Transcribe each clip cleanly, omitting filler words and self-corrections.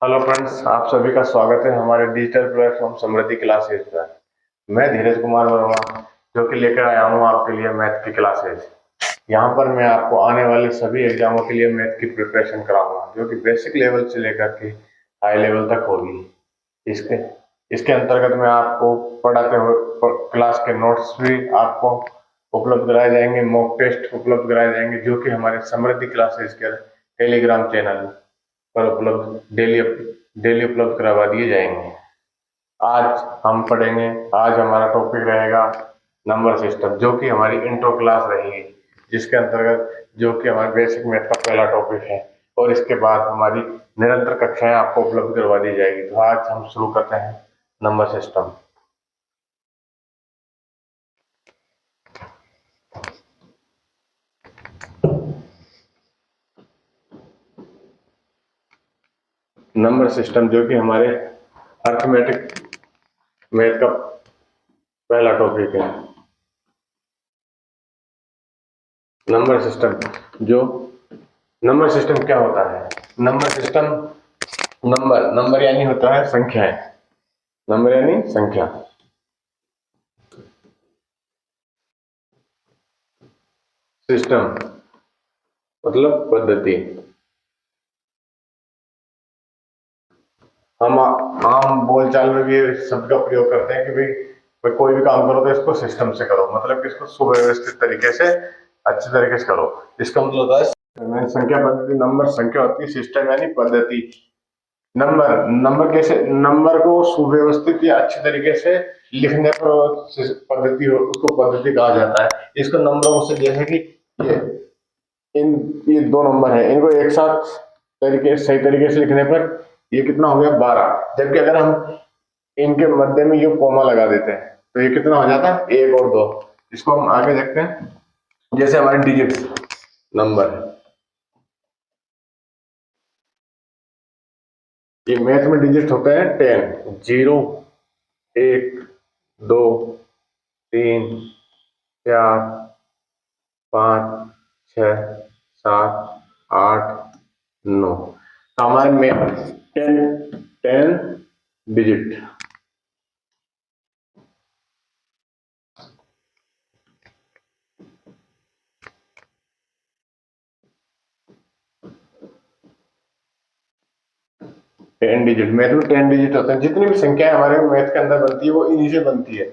Hello friends, आप सभी का स्वागत है हमारे डिजिटल प्लेटफॉर्म समृद्धि क्लासेज पर। मैं धीरज कुमार वर्मा जो कि लेकर आया हूँ आपके लिए मैथ की क्लासेज। यहाँ पर मैं आपको आने वाले सभी एग्जामों के लिए मैथ की प्रिपरेशन कराऊंगा, जो कि बेसिक लेवल से लेकर के हाई लेवल तक होगी। इसके इसके अंतर्गत मैं आपको पढ़ाते हुए क्लास के नोट्स भी आपको उपलब्ध कराए जाएंगे, मॉक टेस्ट उपलब्ध कराए जाएंगे, जो कि हमारे समृद्धि क्लासेज के टेलीग्राम चैनल पर उपलब्ध डेली उपलब्ध करवा दिए जाएंगे। आज हम पढ़ेंगे, आज हमारा टॉपिक रहेगा नंबर सिस्टम, जो कि हमारी इंट्रो क्लास रहेगी, जिसके अंतर्गत जो कि हमारे बेसिक मैथ का पहला टॉपिक है, और इसके बाद हमारी निरंतर कक्षाएं आपको उपलब्ध करवा दी जाएगी। तो आज हम शुरू करते हैं नंबर सिस्टम। नंबर सिस्टम जो कि हमारे अर्थमेटिक मैथ का पहला टॉपिक है। नंबर सिस्टम नंबर सिस्टम क्या होता है? नंबर सिस्टम, नंबर यानी होता है संख्याएं। नंबर यानी संख्या। सिस्टम मतलब पद्धति। हम आम बोलचाल में भी इस शब्द का प्रयोग करते हैं कि भाई कोई भी काम करो तो इसको सिस्टम से करो, मतलब कि इसको सुव्यवस्थित तरीके से, अच्छे तरीके से करो। इसका मतलब होता है संख्या पद्धति। नंबर संख्या होती है, सिस्टम यानी पद्धति। नंबर कैसे, नंबर को सुव्यवस्थित या अच्छे तरीके से लिखने पर पद्धति हो, उसको पद्धति कहा जाता है। इसको नंबरों से, जैसे कि ये ये दो नंबर है, इनको एक साथ सही तरीके से लिखने पर ये कितना हो गया? 12। जबकि अगर हम इनके मध्य में ये कॉमा लगा देते हैं तो ये कितना हो जाता है? 1 और 2। इसको हम आगे देखते हैं। जैसे हमारे डिजिट नंबर, ये मैथ में डिजिट होते हैं 10, 0, 1, 2, 3, 4, 5, 6, 7, 8, 9। तो हमारे में 10 डिजिट। टेन डिजिट मैथ में 10 डिजिट होते हैं। जितनी भी संख्याएं हमारे मैथ के अंदर बनती है वो इन्हीं से बनती है,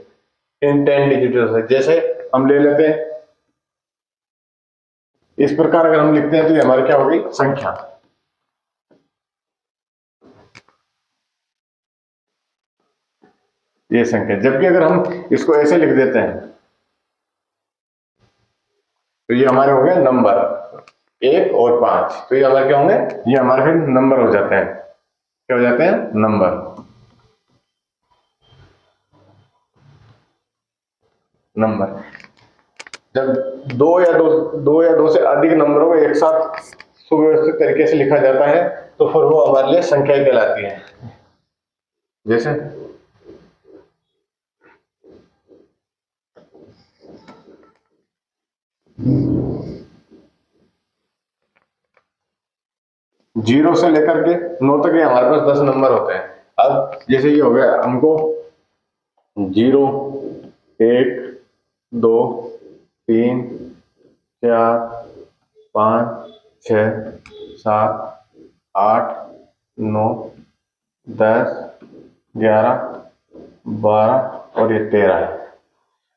इन 10 डिजिट से। जैसे हम ले लेते हैं, इस प्रकार अगर हम लिखते हैं तो ये हमारी क्या होगी? संख्या। ये संख्या। जबकि अगर हम इसको ऐसे लिख देते हैं तो ये हमारे हो गए नंबर 1 और 5। तो ये हमारे क्या होंगे? ये हमारे फिर नंबर हो जाते हैं। क्या हो जाते हैं? नंबर। नंबर जब दो या दो से अधिक नंबरों को एक साथ सुव्यवस्थित तरीके से लिखा जाता है तो फिर वो हमारे लिए संख्याएं कहलाती है। जैसे 0 से लेकर के 9 तक ये हमारे पास 10 नंबर होते हैं। अब जैसे ये हो गया हमको 0, 1, 2, 3, 4, 5, 6, 7, 8, 9, 10, 11, 12 और ये 13 है।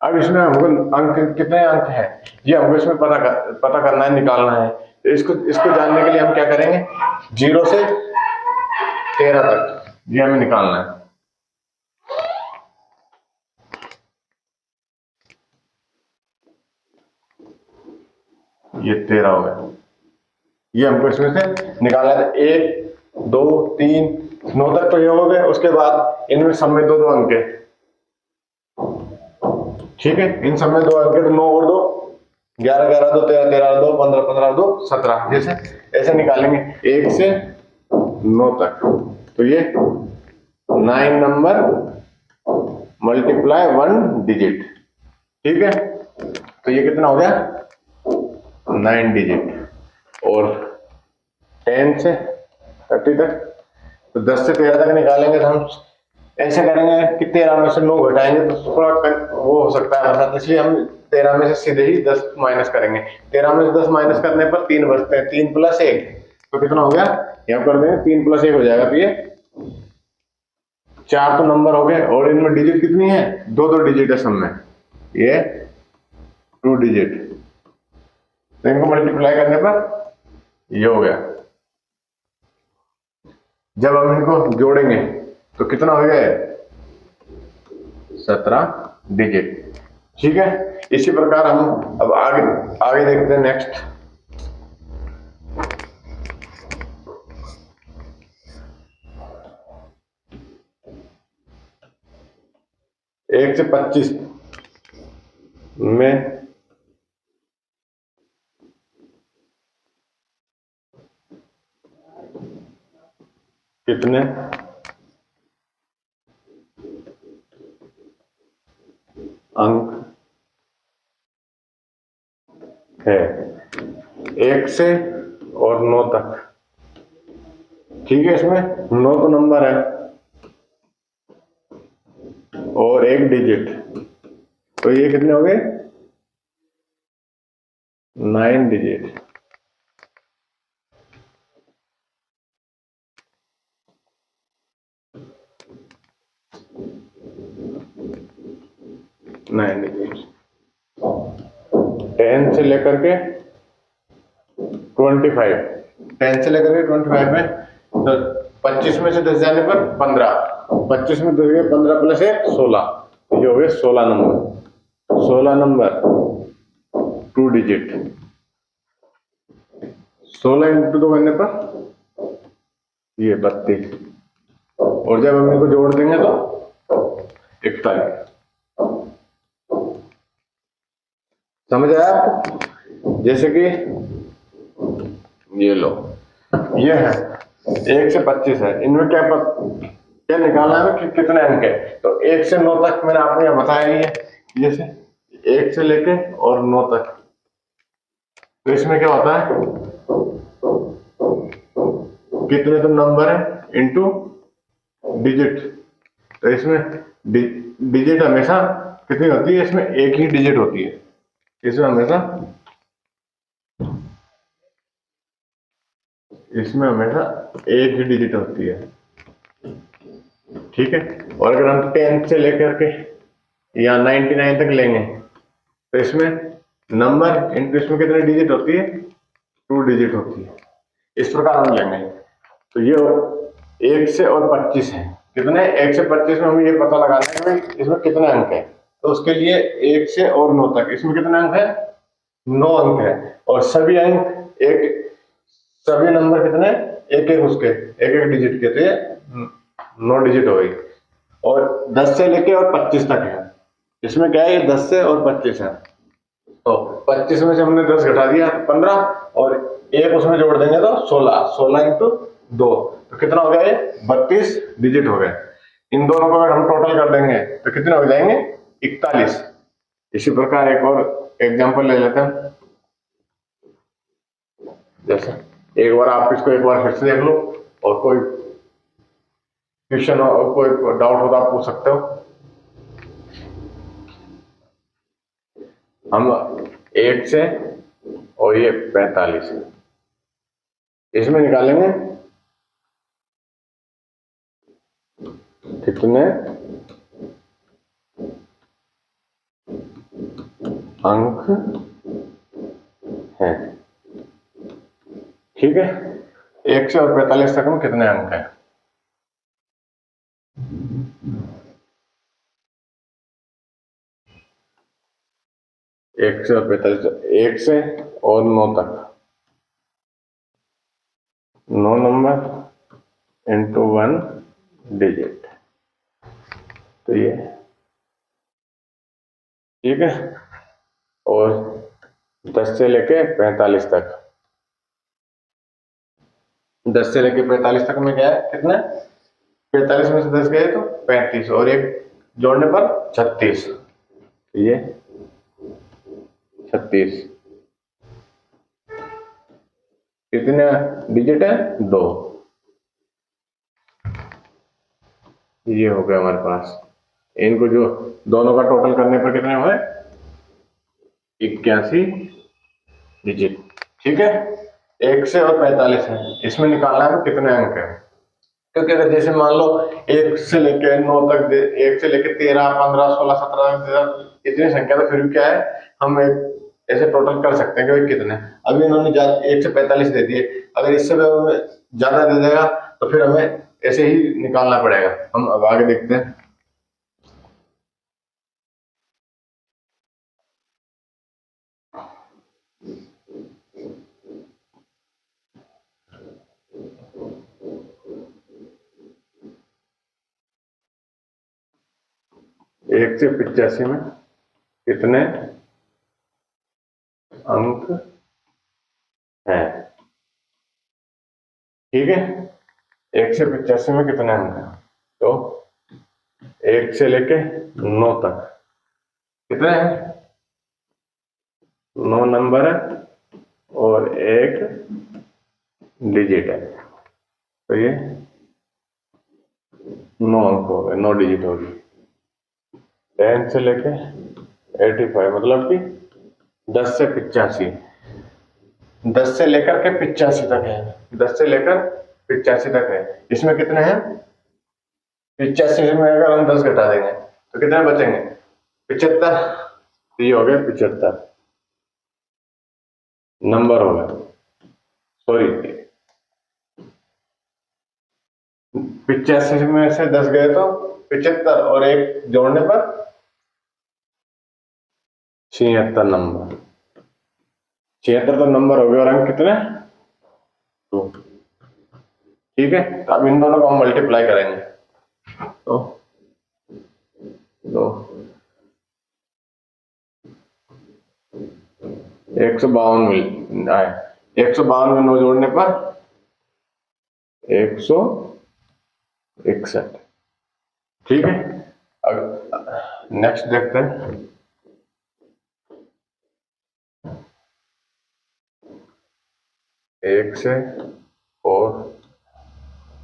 अब इसमें हमको अंक, कितने अंक है ये हमको इसमें पता करना है, निकालना है। तो इसको जानने के लिए हम क्या करेंगे? 0 से 13 तक ये हमें निकालना है। ये 13 हो गया। ये हमको इसमें से निकालना है। 1, 2, 3, 9 तक तो ये हो गए। उसके बाद इनमें सब में दो दो अंक है। ठीक है, इन सब में दो अंक है तो 9 और 2 11, 11 2 13, 13 2 15, 15 2 17। जैसे ऐसे निकालेंगे 1 से 9 तक। तो ये 9 नंबर मल्टीप्लाई 1 डिजिट। ठीक है, तो ये कितना हो गया? 9 डिजिट। और 10 से 30 तक तो 10 से 13 तक निकालेंगे तो हम ऐसे करेंगे कि 13 में से 9 घटाएंगे तो थोड़ा वो हो सकता है हमारे साथ, इसलिए हम 13 में से सीधे ही 10 माइनस करेंगे। 13 में से 10 माइनस करने पर 3 बचते हैं, 3 प्लस 1 तो कितना हो गया, यहाँ कर देंगे 3 प्लस 1 हो जाएगा, तो ये 4 तो नंबर हो गए। और इनमें डिजिट कितनी है, 2 डिजिट है सब में, ये 2 डिजिट, तो इनको मल्टीप्लाई करने पर ये हो गया। जब हम इनको जोड़ेंगे तो कितना हो गया, 17 डिजिट। ठीक है, इसी प्रकार हम अब आगे आगे देखते हैं। नेक्स्ट एक से 25 में कितने अंक है, 1 से और 9 तक। ठीक है, इसमें 9 तो नंबर है और 1 डिजिट, तो ये कितने हो गए, 9 डिजिट। नाइन डिजिट 10 से लेकर के 25, 10 से लेकर के 25 में, तो 25 में से 10 जाने पर 15, 25 में 10 गए 15 प्लस 1 16, ये हो गए 16 नंबर। 16 नंबर 2 डिजिट, 16 इंटू 2 करने पर ये 32, और जब हम इनको जोड़ देंगे तो 41। समझ आया आपको? जैसे कि ये लो, ये है 1 से 25 है, इनमें क्या निकालना है कि कितने अंक है, तो 1 से 9 तक मैंने आपको यह बताया ही है। जैसे 1 से लेके और 9 तक, तो इसमें क्या होता है, कितने तो नंबर है इनटू डिजिट, तो इसमें डिजिट हमेशा कितनी होती है, इसमें एक ही डिजिट होती है, इसमें हमेशा एक ही डिजिट होती है। ठीक है, और अगर हम 10 से लेकर के या 99 तक लेंगे तो इसमें नंबर इनटू इसमें कितने डिजिट होती है, 2 डिजिट होती है। इस प्रकार हम लेंगे, तो ये 1 से और 25 है, कितने 1 से 25 में हमें ये पता लगाना है कि भाई इसमें कितने अंक है, तो उसके लिए 1 से और 9 तक इसमें कितने अंक है, 9 अंक है, और सभी अंक सभी नंबर कितने, एक एक डिजिट के, तो ये 9 डिजिट हो गई। और 10 से लेके और 25 तक है, इसमें क्या है, ये 10 से और 25 है, तो 25 में से हमने 10 घटा दिया तो 15, और एक उसमें जोड़ देंगे तो 16, 16 इंटू 2, तो कितना हो गया, ये 32 डिजिट हो गए। इन दोनों को अगर हम टोटल कर देंगे तो कितने हो जाएंगे, 41। इसी प्रकार एक और एग्जांपल ले लेते हैं। जैसे एक बार आप इसको एक बार फिर से देख लो, और कोई क्वेश्चन हो, कोई डाउट हो तो आप पूछ सकते हो। हम 1 से और ये 45 इसमें निकालेंगे कितने अंक हैं। ठीक है, 1 से और 45 तक में कितने अंक हैं, एक से और 45, 1 से और 9 तक, 9 नंबर इंटू 1 डिजिट, तो ये ठीक है। और 10 से लेके 45 तक, 10 से लेके 45 तक में क्या है, कितने, 45 में से 10 गए तो 35, और एक जोड़ने पर 36, ये 36 कितने डिजिट है, 2। ये हो गया हमारे पास। इनको जो दोनों का टोटल करने पर कितने हुए? 81 डिजिट। ठीक है, 1 से और 45 है, इसमें निकालना है तो कितने अंक है। क्योंकि अगर जैसे मान लो 1 से लेके 9 तक, 1 से लेके 13, 15, 16, 17 इतनी संख्या, तो फिर भी क्या है, हम एक ऐसे टोटल कर सकते हैं कि भाई कितने। अभी इन्होंने 1 से 45 दे दिए, अगर इससे ज्यादा दे देगा तो फिर हमें ऐसे ही निकालना पड़ेगा। हम अब आगे देखते हैं। एक से 85 में कितने अंक हैं? ठीक है, 1 से 85 में कितने अंक हैं? तो 1 से लेके 9 तक कितने हैं? 9 नंबर है और एक डिजिट है, तो ये 9 अंक हो गए, 9 डिजिट हो गई। 10 से लेके 85 मतलब कि 10 से 85, 10 से लेकर के 85 तक है, 10 से लेकर 85 तक है। इसमें कितने हैं? 85 में अगर हम 10 घटा देंगे तो कितने बचेंगे? 75। तो ये हो गया 75 नंबर हो गया। सॉरी, 85 में से 10 गए तो 75 और एक जोड़ने पर 76 नंबर। 76 तो नंबर हो गए और अंक कितने? 2। ठीक है, तो अब इन दोनों को हम मल्टीप्लाई करेंगे तो 2 152 मिल आए। 152 में 9 जोड़ने पर 161। ठीक है, अब नेक्स्ट देखते हैं। 1 से और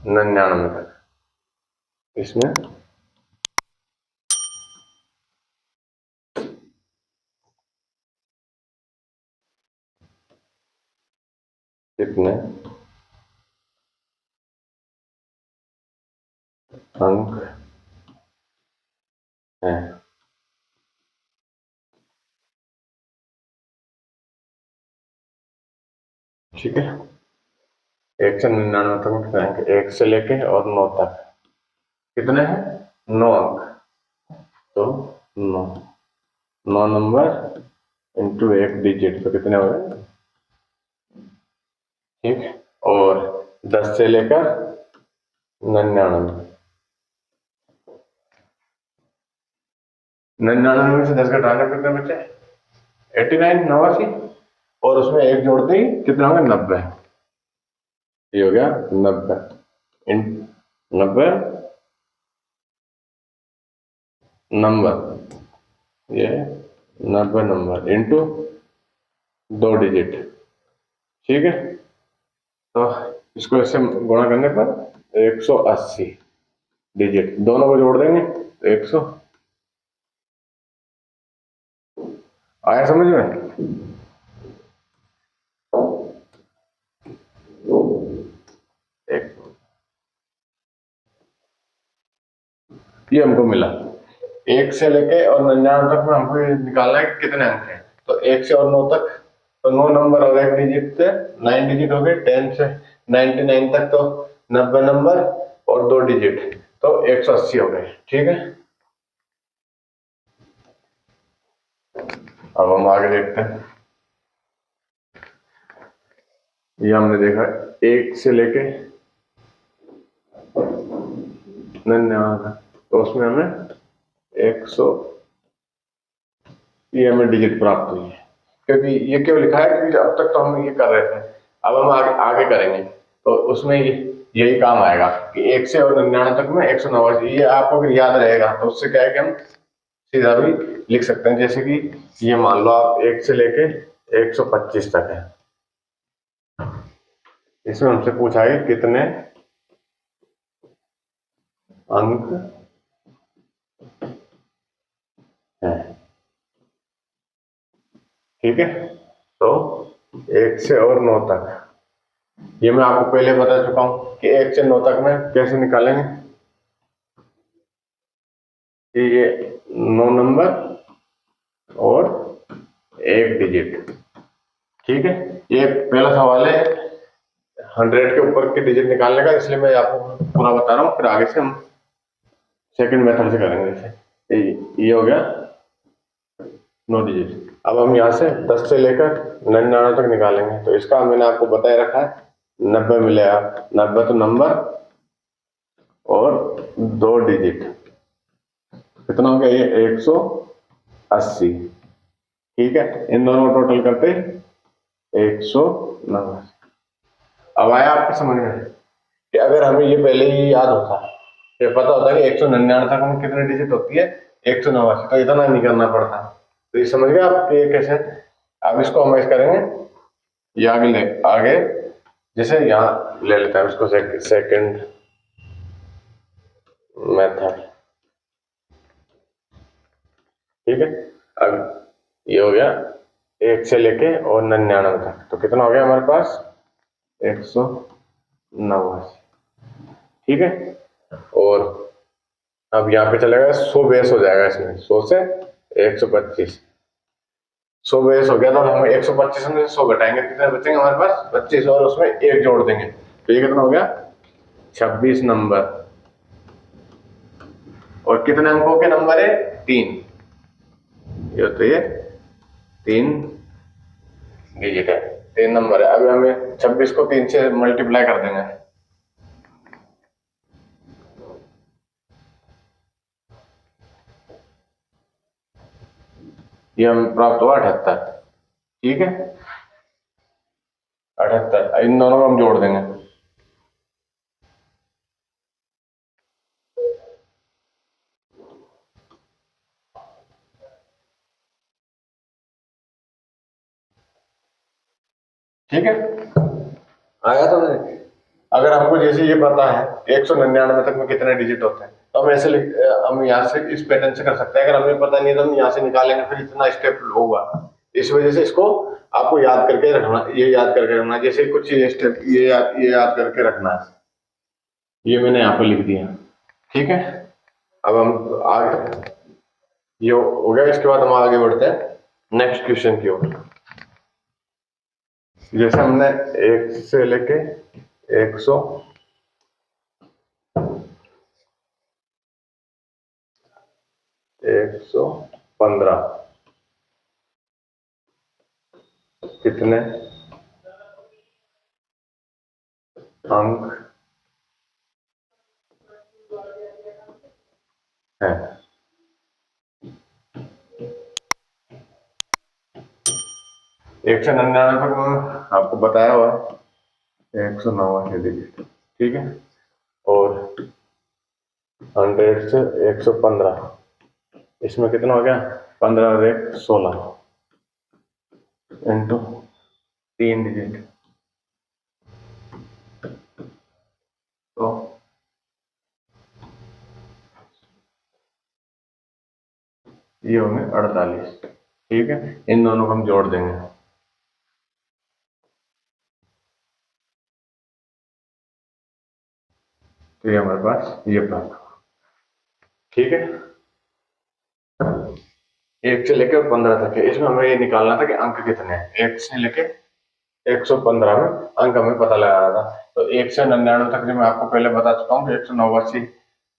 99 तक, इसमें कितने अंक हैं? ठीक है, 1 से 99 तक कितने अंक? 1 से लेके और 9 तक कितने हैं? 9 अंक। तो 9 नंबर इंटू एक डिजिट, तो कितने हो गए? ठीक है, और 10 से लेकर 99, 99 में से 10 घटाने पर कितने बचे? 89, 89, और उसमें एक जोड़ दी, कितना हो गया? 90। ये हो गया 90 90 नंबर, ये 90 नंबर इंटू 2 डिजिट। ठीक है, तो इसको इससे गुणा करने पर 180 डिजिट, दोनों को जोड़ देंगे तो 100। आया समझ में? एक ये हमको मिला। 1 से लेके और 99 तक में हमको ये निकालना है कि कितने अंक हैं। तो 1 से और 9 तक, तो 9 नंबर और एक डिजिट से 9 डिजिट हो गए। 10 से 99 तक तो 90 नंबर और 2 डिजिट, तो 180 हो गए। ठीक है, अब हम आगे देखते हैं। ये हमने देखा 1 से लेके 99, तो उसमें हमें 100 ये हमें डिजिट प्राप्त हुई है, क्योंकि ये क्यों लिखा है? क्योंकि अब तक तो हम ये कर रहे थे, अब हम आगे करेंगे तो उसमें यही काम आएगा कि 1 से और 99 तक में 189। ये आपको अगर याद रहेगा तो उससे क्या है कि हम सीधा भी लिख सकते हैं। जैसे कि ये मान लो आप 1 से लेके 125 तक है, इसमें हमसे पूछा है कितने अंक है। ठीक है, तो 1 से और 9 तक, ये मैं आपको पहले बता चुका हूं कि 1 से 9 तक में कैसे निकालेंगे कि ये 9 नंबर और एक डिजिट। ठीक है, ये पहला सवाल है 100 के ऊपर के डिजिट निकालने का, इसलिए मैं आपको पूरा बता रहा हूँ, फिर आगे से हम सेकंड मेथड से करेंगे। जैसे ये हो गया 9 डिजिट। अब हम यहाँ से 10 से लेकर 99 तक निकालेंगे, तो इसका मैंने आपको बताया रखा है 90 मिलेगा। 90 तो नंबर और 2 डिजिट, कितना हो गया ये 180। ठीक है, इन दोनों को टोटल करते 190। अब आया आपके समझ में कि अगर हमें ये पहले ही याद होता, ये पता होता कि 199 तक हम कितने डिजिट होती है 189, तो इतना नहीं करना पड़ता। तो ये समझ गए आप ये कैसे। अब इसको हम ऐसे करेंगे, ये आगे जैसे यहाँ ले लेते हैं इसको सेकंड मेथड। ठीक है, अब ये हो गया 1 से लेके और 99 तक, तो कितना हो गया हमारे पास 189। ठीक है, और अब यहाँ पे चलेगा 100 बेस हो जाएगा इसमें, 100 से 125। 100 बेस हो गया, तो हम 125 में 100 घटाएंगे, कितने बचेंगे हमारे पास 25, और उसमें 1 जोड़ देंगे, तो ये कितना हो गया 26 नंबर। और कितने अंकों के नंबर है 3, ये तो ये 3 डिजिट है, 3 नंबर है। अभी हमें 26 को 3 से मल्टीप्लाई कर देंगे, ये हमें प्राप्त हुआ 78। ठीक है, 78, इन दोनों को हम जोड़ देंगे, ठीक है, आया तो नहीं। अगर हमको जैसे ये पता है 199 तक में कितने डिजिट होते हैं, तो हम ऐसे हम यहाँ से इस पैटर्न से कर सकते हैं। अगर हमें पता नहीं तो हम यहाँ से निकालेंगे, फिर इतना स्टेप होगा, इस वजह से इसको आपको याद करके रखना, ये याद करके रखना, जैसे कुछ ये स्टेप ये याद करके रखना है, ये मैंने यहाँ पे लिख दिया। ठीक है, अब हम आगे ये हो गया, इसके बाद हम आगे बढ़ते हैं नेक्स्ट क्वेश्चन की ओर। जैसे हमने 1 से लेके 115 कितने अंक है। 199 तक मैं आपको बताया हुआ 189 डिजिट। ठीक है, और 100 से 115, इसमें कितना हो गया 15 और 1 16 इंटू 3 डिजिट, तो ये होंगे 48। ठीक है, इन दोनों को हम जोड़ देंगे, तो ये हमारे पास ये प्राप्त होगा। ठीक है, 1 से लेकर 15 तक है, इसमें हमें ये निकालना था कि अंक कितने हैं। 1 से लेके 115 में अंक हमें पता लगाना था, तो 1 से 99 तक जो मैं आपको पहले बता चुका हूँ कि 189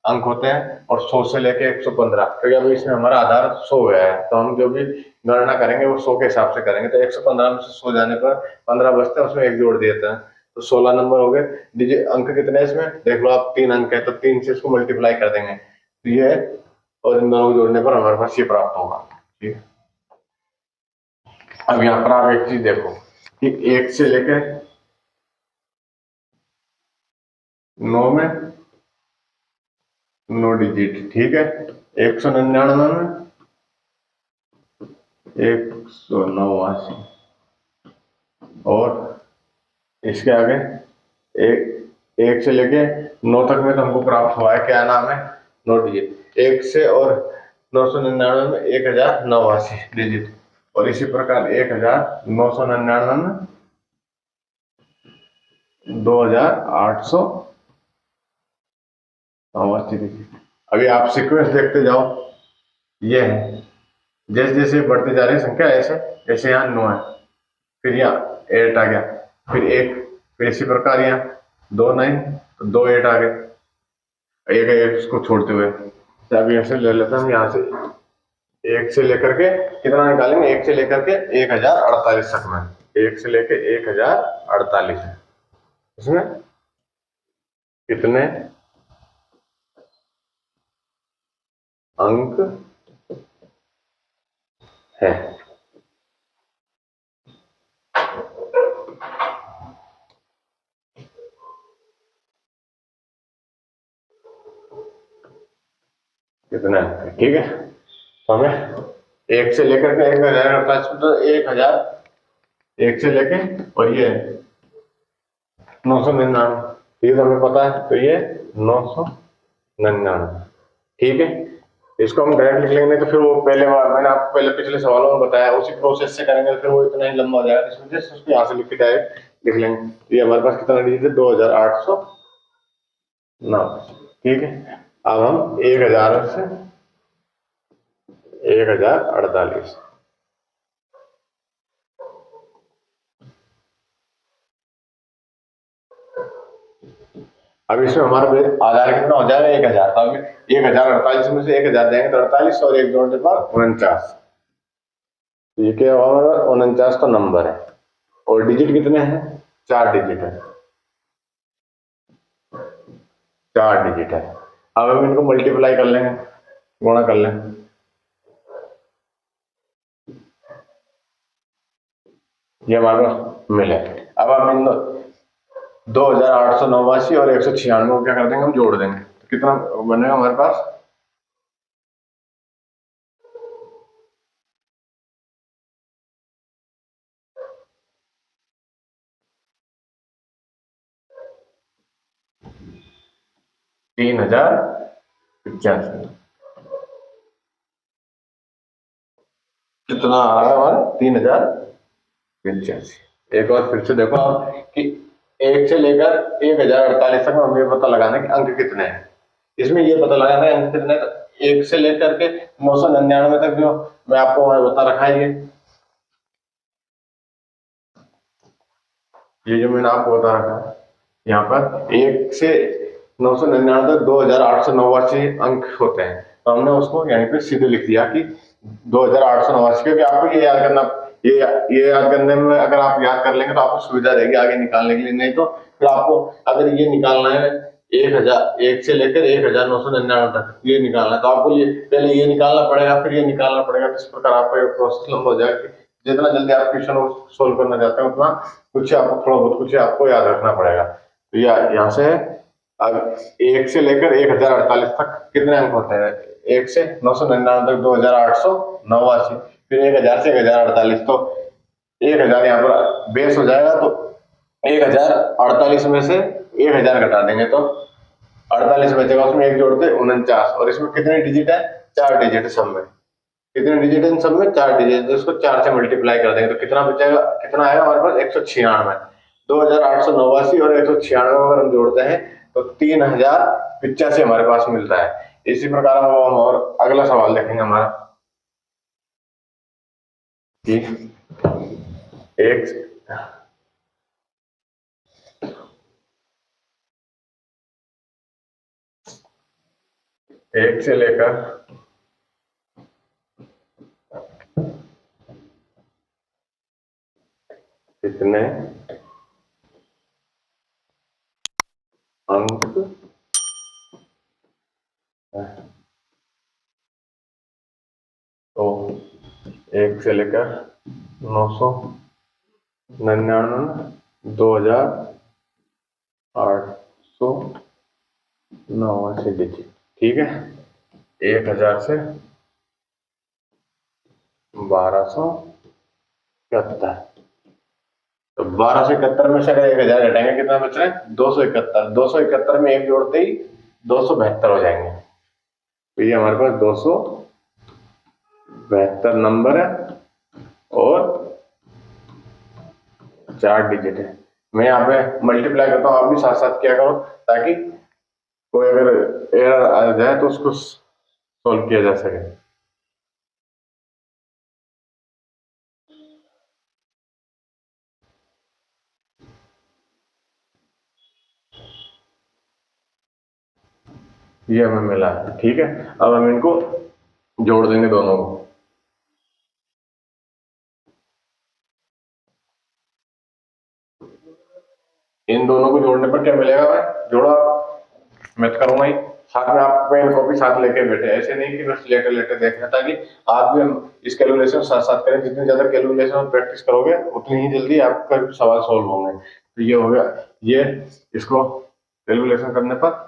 अंक होते हैं, और 100 से लेके 115, क्योंकि अभी इसमें हमारा आधार 100 गया है, तो हम जो भी गणना करेंगे वो 100 के हिसाब से करेंगे। तो 115 में से 100 जाने पर 15 बचते हैं, उसमें 1 जोड़ देते हैं, तो 16 नंबर हो गए। डिजिट अंक कितने हैं इसमें देख लो आप, 3 अंक है, तो 3 से इसको मल्टीप्लाई कर देंगे, तो ये है, और इन दोनों को जोड़ने पर हमारे पास ये प्राप्त होगा। ठीक है, अब यहाँ पर आप एक चीज देखो कि 1 से लेकर 9 में 9 डिजिट। ठीक है, 199 में 189, और इसके आगे एक 1 से लेके 9 तक में तो हमको प्राप्त हुआ है, क्या नाम है, 9 डिजिट। 1 से और 999 में 1089 डिजिट, और इसी प्रकार 1999 में 2889 डिजिट। अभी आप सीक्वेंस देखते जाओ, ये है, जैसे जैसे बढ़ती जा रही संख्या ऐसे, जैसे यहाँ 9 है, फिर यहाँ 8 आ गया, फिर 1, फिर इसी प्रकार यहाँ 2 9 तो 2 8 आ गए, एक एक इसको छोड़ते हुए। तो अभी ऐसे ले लेते हैं हम, यहाँ से 1 से लेकर के कितना निकालेंगे, 1 से लेकर के 1048 तक में, 1 से लेके 1048 है, इसमें कितने अंक है। कितना है, ठीक है। तो हमें 1 से लेकर के 1048 तो 1 से लेके और ये 999, ये तो हमें पता है, तो ये 999, ठीक है। इसको हम डायरेक्ट लिख लेंगे, तो फिर वो पहले बार मैंने आपको पहले पिछले सवालों में बताया, उसी प्रोसेस से करेंगे तो फिर वो इतना ही लंबा हो जाएगा, इस वजह से उसको यहाँ से लिख के डायरेक्ट लिख लेंगे। ये हमारे पास कितना डिजिट है, 2809, ठीक है। अब हम 1000 से 1048, अब इसमें हमारा आधार कितना हो जाएगा, 1000, तो अभी 1048 में से 1000 देंगे तो 48, और 1 जोड़ने पर 49, ये क्या होगा, 49 तो नंबर है, और डिजिट कितने हैं, 4 डिजिट है, 4 डिजिट है। अब हम इनको मल्टीप्लाई कर लेंगे, गुणा कर लेंगे, ये हमारे पास मिले। अब हम इन 2889 और 196 को क्या कर देंगे, हम जोड़ देंगे, तो कितना बनेगा हमारे पास, 3085। कितना आ रहा है हमारा, 3085। एक बार फिर से देखो आप कि 1 से लेकर 1048 तक में हमें ये पता लगाना है कि अंक कितने हैं। इसमें ये पता लगाना है अंक कितने, तो 1 से लेकर के 999 तक जो मैं आपको बता रखा है, ये जो मैंने आपको बता रखा है, यहाँ पर 1 से 999 तक 2889 अंक होते हैं, तो हमने उसको यहीं पे सीधे लिख दिया कि 2889, क्योंकि आपको ये याद करना, ये याद करने में अगर आप याद कर लेंगे तो आपको सुविधा रहेगी आगे निकालने के लिए। नहीं तो फिर आपको अगर ये निकालना है 1 से लेकर 1999 तक ये निकालना है, तो आपको ये पहले ये निकालना पड़ेगा, फिर ये निकालना पड़ेगा, तो इस प्रकार आपका ये प्रोसेस लंबा हो जाएगा। जितना जल्दी आप क्वेश्चन सोल्व करना चाहते हैं उतना कुछ आपको थोड़ा बहुत कुछ आपको याद रखना पड़ेगा। तो यहाँ से अब 1 से लेकर 1048 तक कितने अंक होते हैं, 1 से 999 तक 2889, फिर 1000 से 1048, तो 1000 यहाँ पर बेस हो जाएगा, तो 1048 में से 1000 घटा देंगे तो 48 बचेगा, उसमें 1 जोड़ते 49, और इसमें कितने डिजिट है, 4 डिजिट है सब में, कितने डिजिट है इन सब में, 4 डिजिट, तो इसको 4 से मल्टीप्लाई कर देंगे तो कितना बचेगा, कितना आएगा हमारे पास, 196। 2889 और 196 अगर हम जोड़ते हैं तो 3085 हमारे पास मिलता है। इसी प्रकार हम और अगला सवाल देखेंगे हमारा कि एक से लेकर कितने अंक तो 1 से लेकर 999, 2889 डिजिट, ठीक है। 1000 से 1270, तो 1271 में से अगर 1000 घटाएंगे कितना बच रहा है? 271। 271 में एक जोड़ते ही 272 हो जाएंगे। तो ये हमारे पास 272 नंबर है और 4 डिजिट है। मैं यहाँ पे मल्टीप्लाई करता हूँ, आप भी साथ साथ किया करो ताकि कोई अगर एरर आ जाए तो उसको सोल्व किया जा सके। ये हमें मिला है, ठीक है। अब हम इनको जोड़ देंगे दोनों को। इन दोनों को जोड़ने पर क्या मिलेगा भाई? जोड़ो आप, मैं तो करूंगा ही। साथ में आप पेन कॉपी साथ लेके बैठे, ऐसे नहीं कि बस लेटे लेटे देखना, ताकि आप भी हम इस कैलकुलेशन साथ साथ करें। जितनी ज्यादा कैलकुलेशन प्रैक्टिस करोगे उतनी ही जल्दी आपका सवाल सॉल्व होंगे। तो ये हो गया, ये इसको कैलकुलेशन करने पर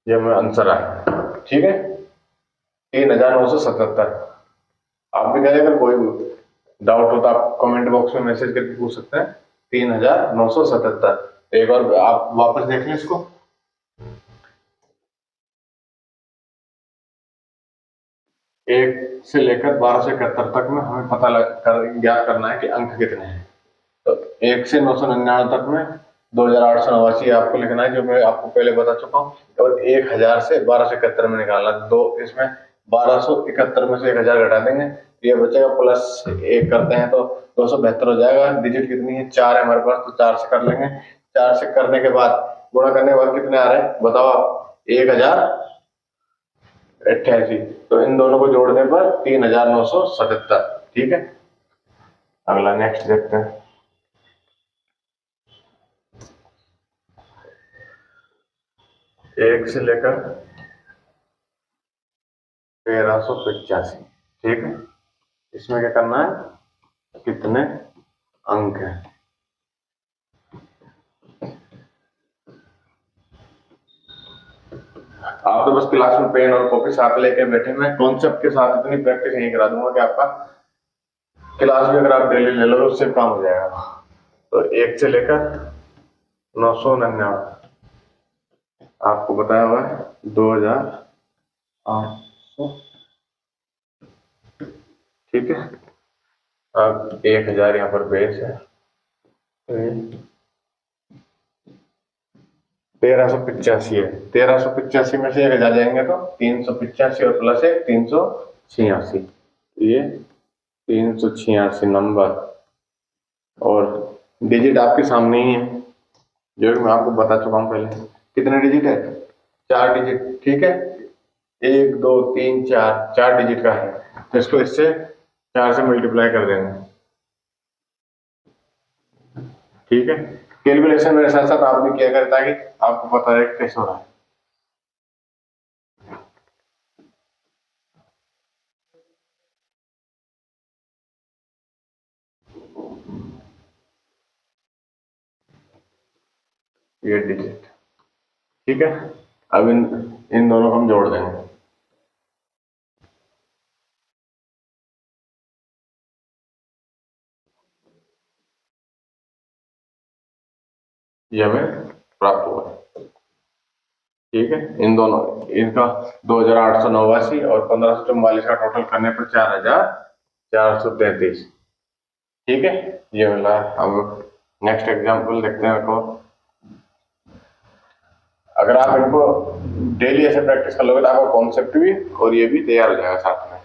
ये हमें आंसर आया, ठीक है, 3977। आप भी कहें, अगर कोई डाउट हो तो आप कमेंट बॉक्स में मैसेज करके पूछ सकते हैं। 3977। एक बार आप वापस देख लें इसको। एक से लेकर 1271 तक में हमें पता ज्ञात करना है कि अंक कितने हैं। तो 1 से 999 तक में 2889 आपको लिखना है, जो मैं आपको पहले बता चुका हूँ। और 1000 से 1271 में निकालना। दो इसमें 1271 में से 1000 घटा देंगे, ये बचेगा प्लस 1 करते हैं तो 272 हो जाएगा। डिजिट कितनी है? 4 है हमारे पास, तो 4 से कर लेंगे। 4 से करने के बाद गुणा करने के बाद कितने आ रहे हैं बताओ आप? 1088। तो इन दोनों को जोड़ने पर 3977, ठीक है। अगला नेक्स्ट देखते हैं। 1 से लेकर 1385, ठीक है। इसमें क्या करना है? कितने अंक हैं? आप तो बस क्लास में पेन और कॉपी साथ लेके बैठे। मैं कॉन्सेप्ट के साथ इतनी प्रैक्टिस नहीं करा दूंगा कि आपका क्लास भी अगर आप डेली ले लो उससे काम हो जाएगा। तो 1 से लेकर 999 आपको बताया हुआ है 2800, ठीक है। अब 1000 यहाँ पर बेस है, 1385 है। 1385 में से 1000 जाएंगे तो 385 और प्लस 1 386। ये 386 नंबर और डिजिट आपके सामने ही है, जो मैं आपको बता चुका हूं पहले। कितने डिजिट है? 4 डिजिट, ठीक है। 1 2 3 4, 4 डिजिट का है। तो इसको इससे 4 से मल्टीप्लाई कर देंगे, ठीक है। कैलकुलेशन मेरे साथ साथ आप भी किया करें ताकि आपको पता है कैसे हो रहा है। ये डिजिट, ठीक है। अब इन इन दोनों को हम जोड़ देंगे। ये हमें प्राप्त हुआ, ठीक है। इन दोनों इनका 2889 और 1544 का टोटल करने पर 4433, ठीक है। ये मिला। अब नेक्स्ट एग्जांपल देखते हैं। को अगर आप इनको डेली ऐसे प्रैक्टिस कर लोगे तो आपका कॉन्सेप्ट भी और ये भी तैयार हो जाएगा साथ में।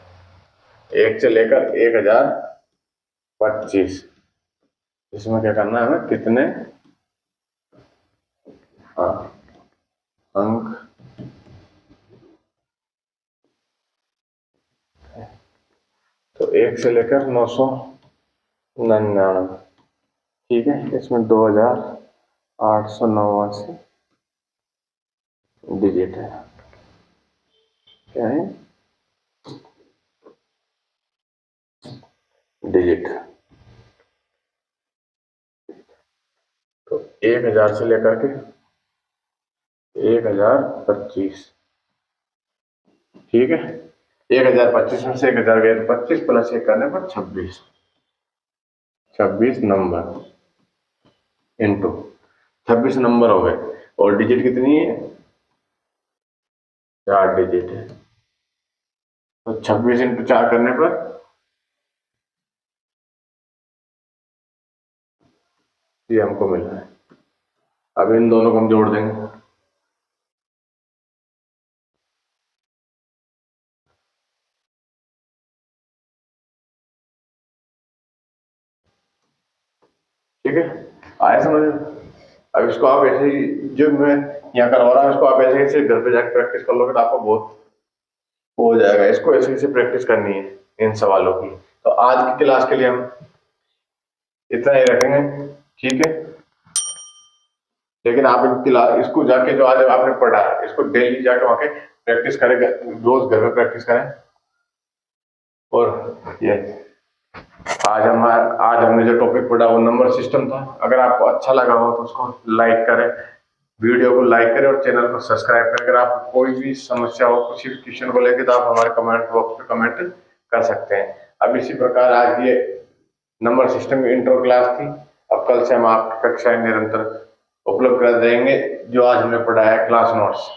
1 से लेकर 1025, इसमें क्या करना है हमें? कितने अंक? तो 1 से लेकर 999, ठीक है। इसमें 2889 डिजिट है, क्या है? डिजिट। तो 1000 से लेकर के 1025, ठीक है, 1025 में से 1000 गए तो 25 प्लस 1 करने पर 26 नंबर इंटू 26 नंबर हो गए। और डिजिट कितनी है? 4 डिजिट है, तो 26 इंटू 4 करने पर ये हमको मिल रहा है। अब इन दोनों को हम जोड़ देंगे। ठीक है, आया समझ में? अब इसको आप ऐसे ही, जो मैं यहाँ करवा रहा हूँ, इसको आप ऐसे ऐसे घर पे जाकर प्रैक्टिस कर लोगे तो आपको बहुत हो जाएगा। इसको ऐसे ऐसे प्रैक्टिस करनी है इन सवालों की। तो आज की क्लास के लिए हम इतना ही रखेंगे, ठीक है। लेकिन आप इसको जाके जो आज आपने पढ़ा है, इसको डेली जाके वहां के प्रैक्टिस करें, रोज घर में प्रैक्टिस करें। और ये आज हमने जो टॉपिक पढ़ा वो नंबर सिस्टम था। अगर आपको अच्छा लगा हो तो उसको लाइक करें, वीडियो को लाइक करें और चैनल को सब्सक्राइब करें। अगर आपको कोई भी समस्या हो किसी भी क्वेश्चन को लेकर तो आप हमारे कमेंट बॉक्स में कमेंट कर सकते हैं। अब इसी प्रकार आज ये नंबर सिस्टम की इंट्रो क्लास थी। अब कल से हम आपकी कक्षाएं निरंतर उपलब्ध कर देंगे। जो आज हमने पढ़ा है क्लास नोट्स,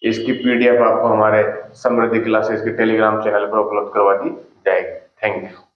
इसकी पीडीएफ आपको हमारे समृद्धि क्लासेस के टेलीग्राम चैनल पर उपलब्ध करवा दी जाएगी। Thank you.